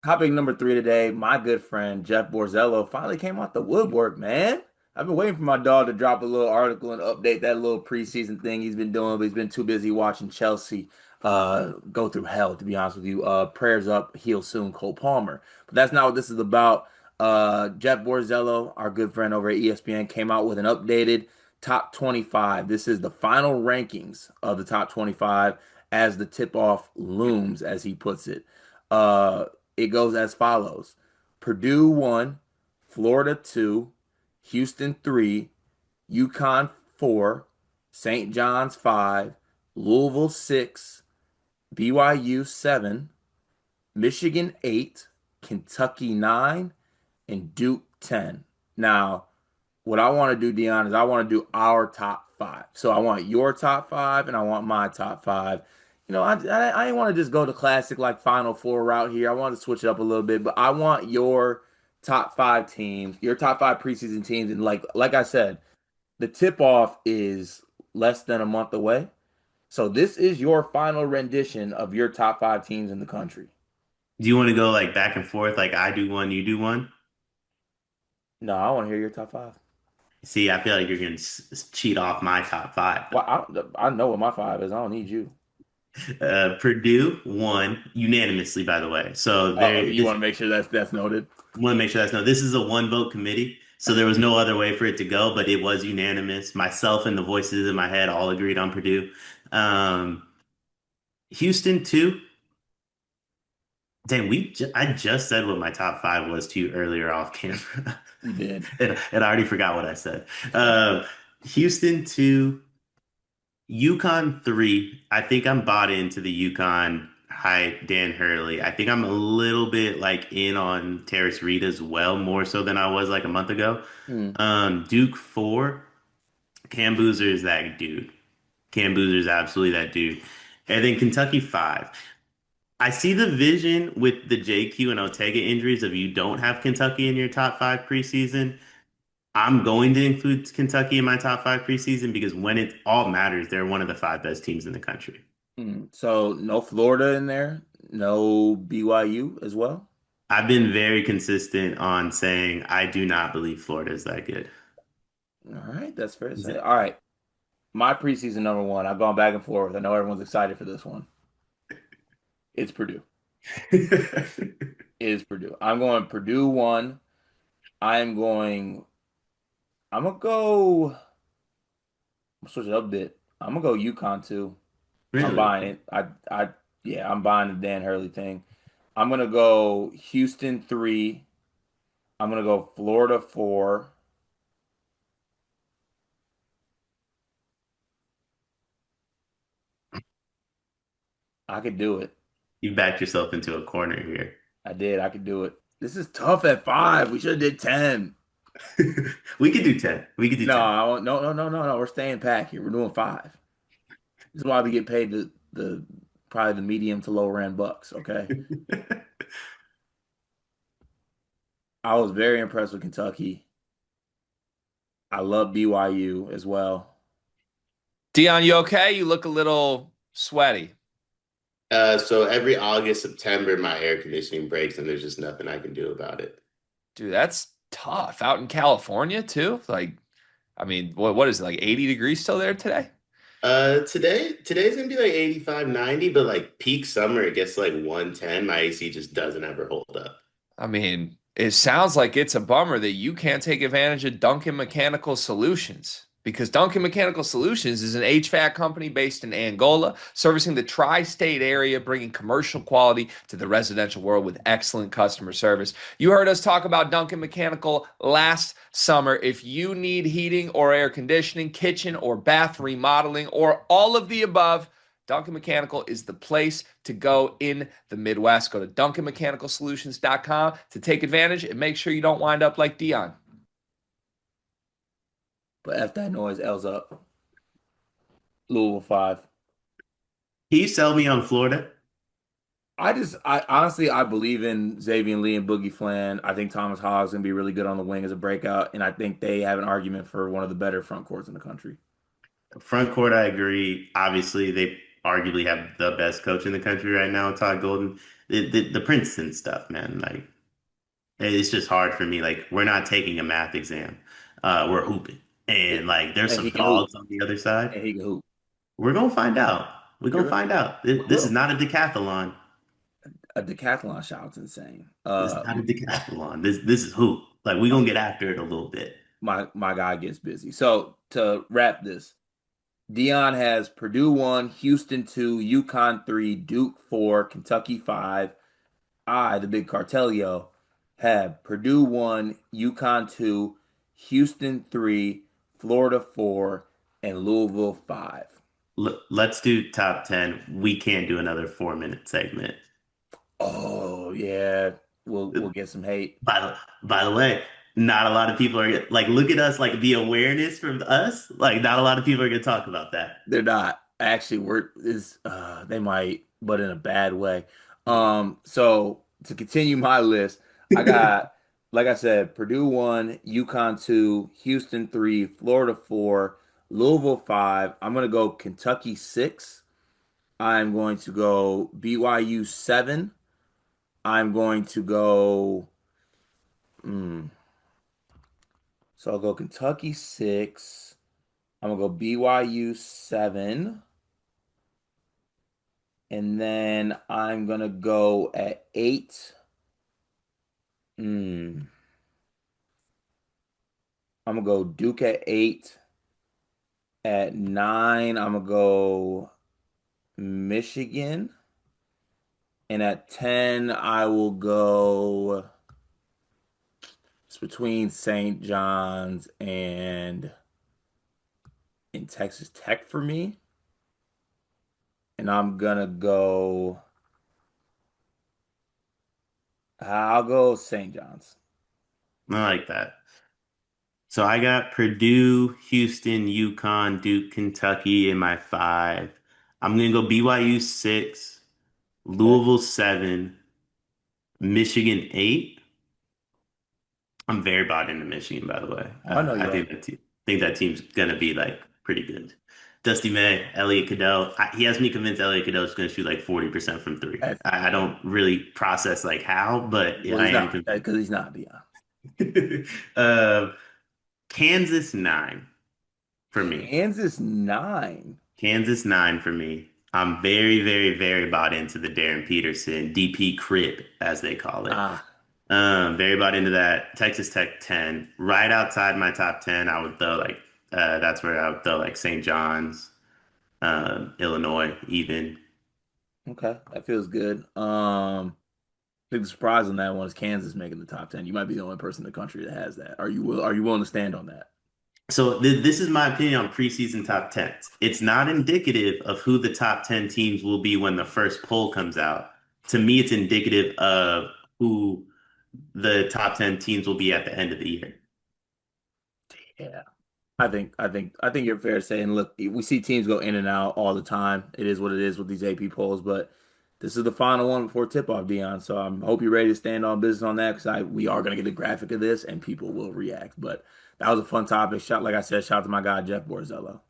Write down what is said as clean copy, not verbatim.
Topic number three today. My good friend Jeff Borzello finally came out the woodwork, man. I've been waiting for my dog to drop a little article and update that little preseason thing he's been doing, but he's been too busy watching Chelsea go through hell, to be honest with you. Prayers up, heal soon, Cole Palmer. But that's not what this is about. Jeff Borzello, our good friend over at ESPN, came out with an updated top 25. This is the final rankings of the top 25 as the tip-off looms, as he puts it. Uh, it goes as follows: Purdue 1, Florida 2, Houston 3, UConn 4, St. John's 5, Louisville 6, BYU 7, Michigan 8, Kentucky 9, and Duke 10. Now, what I want to do, Dion, is I want to do our top five. So I want your top five and I want my top five. I didn't want to just go the classic like Final Four route here. I want to switch it up a little bit, but I want your top five teams, your top five preseason teams, and like I said, the tip off is less than a month away. So this is your final rendition of your top five teams in the country. Do you want to go like back and forth, like I do one, you do one? No, I want to hear your top five. See, I feel like you're going to cheat off my top five. Well, I know what my five is. I don't need you. Purdue won unanimously, by the way. So Oh, there, you this want to make sure that's noted. want to make sure that's no. This is a one vote committee, so there was no other way for it to go, but it was unanimous. Myself and the voices in my head all agreed on Purdue. Um, Houston two. Dang, I just said what my top five was to you earlier off camera. You did. And I already forgot what I said. Houston two, UConn three. I think I'm bought into the UConn hype, Dan Hurley. I think I'm a little bit like in on Terrace Reed as well, more so than I was like a month ago. Hmm. Duke four, Cam Boozer is that dude. Cam Boozer is absolutely that dude. And then Kentucky five. I see the vision with the JQ and Otega injuries of you don't have Kentucky in your top five preseason. I'm going to include Kentucky in my top five preseason because when it all matters, they're one of the five best teams in the country. Hmm. So no Florida in there, no BYU as well. I've been very consistent on saying I do not believe Florida is that good. All right, that's fair to Is say. it? All right, my preseason number one. I've gone back and forth. I know everyone's excited for this one. It's Purdue. It is Purdue. I'm going Purdue one. I'm going. I'm gonna go. I'm switch it up a bit. I'm gonna go UConn two. I'm Really? buying it. Yeah, I'm buying the Dan Hurley thing. I'm gonna go Houston three. I'm gonna go Florida four. I could do it. You backed yourself into a corner here. I did. I could do it. This is tough at five. We should have did 10. We could do 10. We could do No, 10. no, no, no, no, no. We're staying back here. We're doing five. This is why we get paid the probably the medium to lower end bucks. Okay. I was very impressed with Kentucky. I love BYU as well. Dion, you okay? You look a little sweaty. So every August, September, my air conditioning breaks and there's just nothing I can do about it. Dude, that's tough. Out in California too? Like, I mean, what is it, like 80 degrees still there today? Today's gonna be like 85, 90, but like peak summer, it gets like 110. My AC just doesn't ever hold up. I mean, it sounds like it's a bummer that you can't take advantage of Duncan Mechanical Solutions because Duncan Mechanical Solutions is an HVAC company based in Angola, servicing the tri-state area, bringing commercial quality to the residential world with excellent customer service. You heard us talk about Duncan Mechanical last summer. If you need heating or air conditioning, kitchen or bath remodeling, or all of the above, Duncan Mechanical is the place to go in the Midwest. Go to duncanmechanicalsolutions.com to take advantage and make sure you don't wind up like Dion. But F that noise, L's up. Louisville five. Can you sell me on Florida? I honestly, I believe in Xavier Lee and Boogie Flan. I think Thomas Hog's gonna be really good on the wing as a breakout, and I think they have an argument for one of the better front courts in the country. Front court, I agree. Obviously, they arguably have the best coach in the country right now, Todd Golden. the Princeton stuff, man. Like it's just hard for me. Like we're not taking a math exam. We're hooping. And like there's And he some can hoop. dogs on the other side. And he can hoop. We're gonna find out. We're You're gonna right. find out. We This is will. not a decathlon. A decathlon shout's insane. This is not a decathlon. This is hoop. Like we're gonna get after it a little bit. My guy gets busy. So to wrap this, Dion has Purdue 1, Houston 2, UConn 3, Duke 4, Kentucky 5. I, the big cartelio, have Purdue 1, UConn 2, Houston 3, Florida 4, and Louisville 5. Let's do top 10. We can't do another 4 minute segment. Oh yeah, we'll get some hate. By the way, not a lot of people are like look at us like the awareness from us. Like not a lot of people are gonna talk about that. They're not actually work is they might, but in a bad way. So to continue my list, I got like I said, Purdue 1, UConn 2, Houston 3, Florida 4, Louisville 5. I'm gonna go Kentucky 6. I'm going to go BYU 7. I'm going to go mm, so I'll go Kentucky 6. I'm gonna go BYU 7. And then I'm gonna go at 8. Hmm. I'm gonna go Duke at 8. At 9, I'm gonna go Michigan. And at 10, I will go. It's between St. John's and Texas Tech for me. And I'm gonna go. I'll go St. John's. I like that. So I got Purdue, Houston, UConn, Duke, Kentucky in my five. I'm gonna go BYU 6, Okay. Louisville 7, Michigan 8. I'm very bought into Michigan, by the way. I know I you are. think that team's gonna be like pretty good. Dusty May, Elliot Cadeau. He has me convinced Elliot Cadeau is gonna shoot like 40% from three. That's, I don't really process like how, but yeah, well, I he's am not convinced. because he's not Dion. uh, Kansas 9 for me. Kansas 9. Kansas 9 for me. I'm very, very, very bought into the Darren Peterson DP crib, as they call it. Ah, Very bought into that. Texas Tech 10. Right outside my top 10, I would throw like that's where I would throw like St. John's, Illinois, even. okay, that feels good. I think the surprise on that one is Kansas making the top 10. You might be the only person in the country that has that. Are you willing to stand on that? So this is my opinion on preseason top 10s. It's not indicative of who the top 10 teams will be when the first poll comes out. To me, it's indicative of who the top 10 teams will be at the end of the year. Yeah. I think you're fair to say. And look, we see teams go in and out all the time. It is what it is with these AP polls, but this is the final one before tip-off, Dion. So I hope you're ready to stand on business on that because I we are gonna get a graphic of this and people will react. But that was a fun topic. Shout, like I said, shout out to my guy Jeff Borzello.